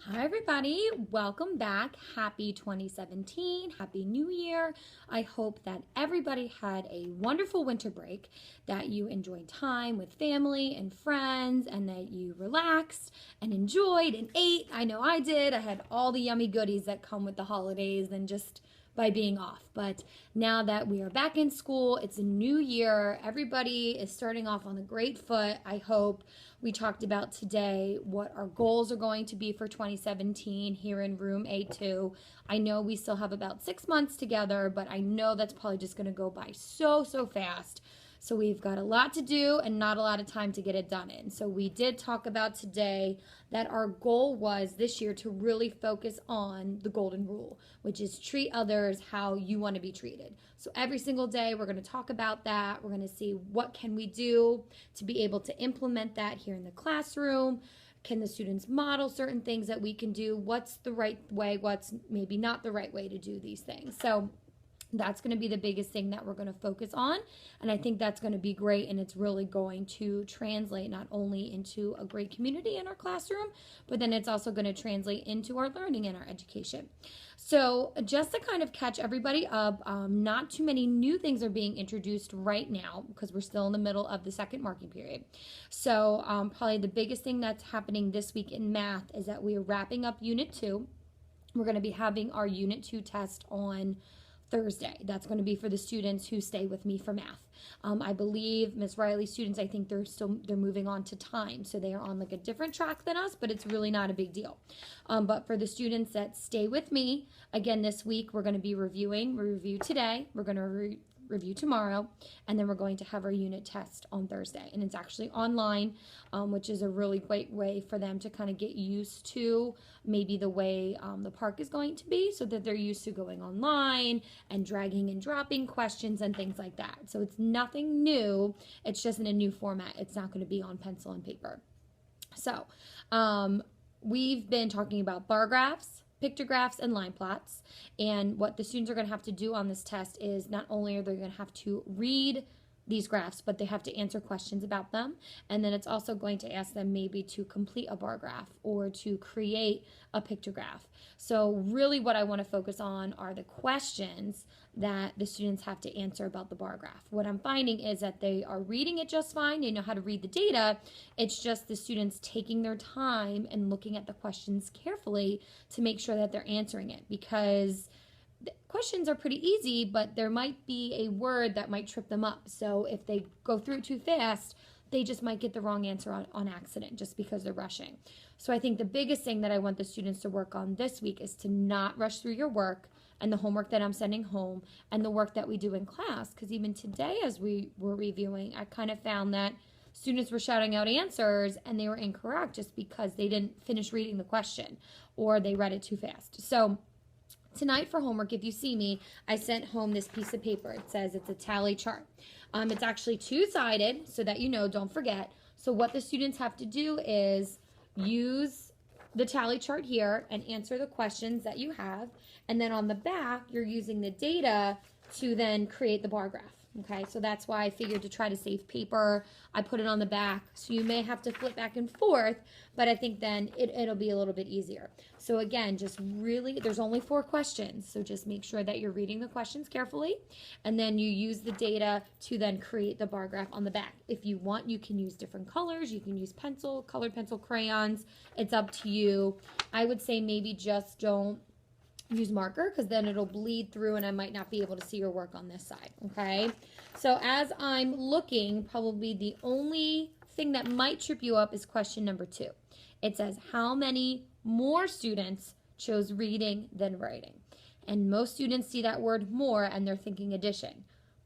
Hi, everybody. Welcome back. Happy 2017. Happy New Year. I hope that everybody had a wonderful winter break, that you enjoyed time with family and friends, and that you relaxed and enjoyed and ate. I know I did. I had all the yummy goodies that come with the holidays and just by being off. But now that we are back in school, it's a new year. Everybody is starting off on a great foot, I hope. We talked about today what our goals are going to be for 2017 here in room A2. I know we still have about 6 months together, but I know that's probably just going to go by so fast. So we've got a lot to do and not a lot of time to get it done in. So we did talk about today that our goal was this year to really focus on the golden rule, which is treat others how you want to be treated. So every single day we're going to talk about that. We're going to see what can we do to be able to implement that here in the classroom. Can the students model certain things that we can do? What's the right way? What's maybe not the right way to do these things? So that's going to be the biggest thing that we're going to focus on. And I think that's going to be great. And it's really going to translate not only into a great community in our classroom, but then it's also going to translate into our learning and our education. So just to kind of catch everybody up, not too many new things are being introduced right now because we're still in the middle of the second marking period. So probably the biggest thing that's happening this week in math is that we are wrapping up Unit 2. We're going to be having our Unit 2 test on Thursday. That's going to be for the students who stay with me for math. I believe Miss Riley's students, I think they're moving on to time, so they are on like a different track than us, but it's really not a big deal. But for the students that stay with me, again this week we're going to be reviewing. We review today. We're going to review tomorrow, and then we're going to have our unit test on Thursday, and it's actually online, which is a really great way for them to kind of get used to maybe the way the park is going to be, so that they're used to going online and dragging and dropping questions and things like that. So it's nothing new, it's just in a new format. It's not going to be on pencil and paper. So we've been talking about bar graphs, pictographs, and line plots. And what the students are going to have to do on this test is not only are they going to have to read these graphs, but they have to answer questions about them. And then it's also going to ask them maybe to complete a bar graph or to create a pictograph. So really what I want to focus on are the questions that the students have to answer about the bar graph. What I'm finding is that they are reading it just fine. They know how to read the data. It's just the students taking their time and looking at the questions carefully to make sure that they're answering it, because the questions are pretty easy, but there might be a word that might trip them up. So if they go through it too fast, they just might get the wrong answer on accident just because they're rushing. So I think the biggest thing that I want the students to work on this week is to not rush through your work and the homework that I'm sending home and the work that we do in class. Because even today as we were reviewing, I kind of found that students were shouting out answers and they were incorrect just because they didn't finish reading the question or they read it too fast. So tonight for homework, if you see me, I sent home this piece of paper. It says it's a tally chart. It's actually two-sided so that you know, don't forget. So what the students have to do is use the tally chart here and answer the questions that you have. And then on the back, you're using the data to then create the bar graph. Okay, so that's why I figured to try to save paper. I put it on the back, so you may have to flip back and forth, but I think then it'll be a little bit easier. So again, just really, there's only 4 questions, so just make sure that you're reading the questions carefully, and then you use the data to then create the bar graph on the back. If you want, you can use different colors. You can use pencil, colored pencil, crayons. It's up to you. I would say maybe just don't use marker, because then it'll bleed through and I might not be able to see your work on this side. Okay, so as I'm looking, probably the only thing that might trip you up is question number 2. It says, how many more students chose reading than writing? And most students see that word more and they're thinking addition.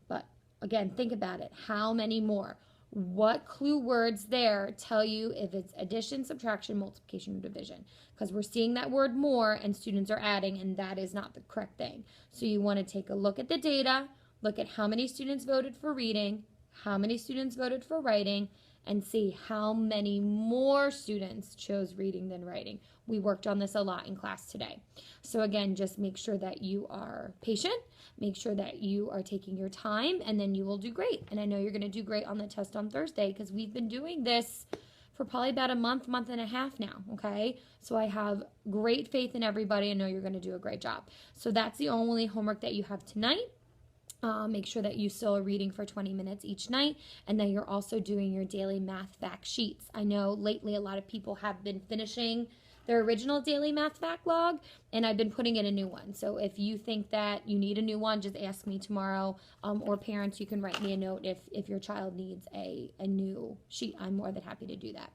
But again, think about it. How many more? What clue words there tell you if it's addition, subtraction, multiplication, or division? Because we're seeing that word more and students are adding, and that is not the correct thing. So you want to take a look at the data, look at how many students voted for reading, how many students voted for writing, and see how many more students chose reading than writing. We worked on this a lot in class today. So again, just make sure that you are patient, make sure that you are taking your time, and then you will do great. And I know you're going to do great on the test on Thursday, because we've been doing this for probably about a month, month and a half now, okay? So I have great faith in everybody. I know you're going to do a great job. So that's the only homework that you have tonight. Make sure that you still are reading for 20 minutes each night, and then you're also doing your daily math fact sheets. I know lately a lot of people have been finishing their original daily math fact log, and I've been putting in a new one. So if you think that you need a new one, just ask me tomorrow, or parents, you can write me a note if your child needs a new sheet. I'm more than happy to do that.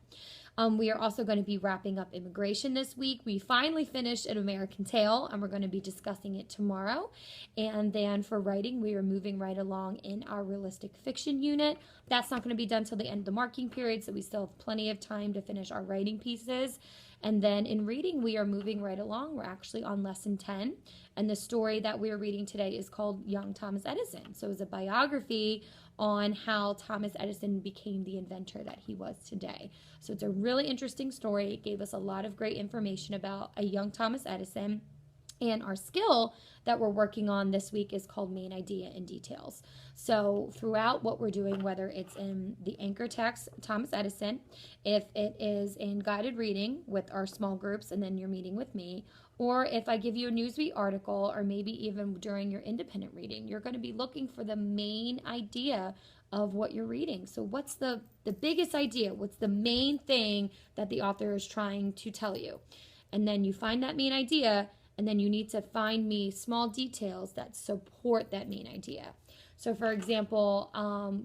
We are also going to be wrapping up immigration this week. We finally finished An American Tail, and we're going to be discussing it tomorrow. And then for writing, we are moving right along in our realistic fiction unit. That's not going to be done till the end of the marking period, so we still have plenty of time to finish our writing pieces. And then in reading, we are moving right along. We're actually on lesson 10. And the story that we're reading today is called Young Thomas Edison. So it's a biography on how Thomas Edison became the inventor that he was today. So it's a really interesting story. It gave us a lot of great information about a young Thomas Edison. And our skill that we're working on this week is called Main Idea and Details. So throughout what we're doing, whether it's in the anchor text, Thomas Edison, if it is in guided reading with our small groups and then you're meeting with me, or if I give you a Newsweek article, or maybe even during your independent reading, you're going to be looking for the main idea of what you're reading. So what's the biggest idea? What's the main thing that the author is trying to tell you? And then you find that main idea, and then you need to find me small details that support that main idea. So for example,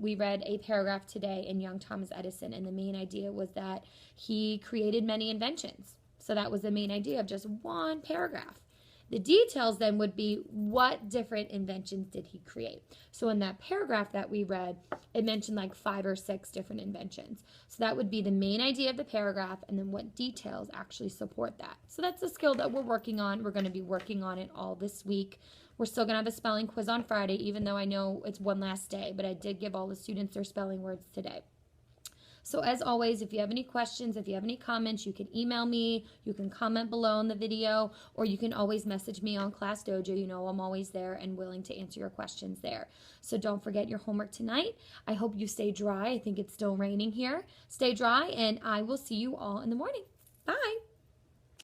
we read a paragraph today in Young Thomas Edison, and the main idea was that he created many inventions. So that was the main idea of just one paragraph. The details then would be, what different inventions did he create? So in that paragraph that we read, it mentioned like 5 or 6 different inventions. So that would be the main idea of the paragraph, and then what details actually support that. So that's a skill that we're working on. We're going to be working on it all this week. We're still going to have a spelling quiz on Friday, even though I know it's one last day, but I did give all the students their spelling words today. So as always, if you have any questions, if you have any comments, you can email me, you can comment below in the video, or you can always message me on Class Dojo. You know I'm always there and willing to answer your questions there. So don't forget your homework tonight. I hope you stay dry. I think it's still raining here. Stay dry, and I will see you all in the morning. Bye.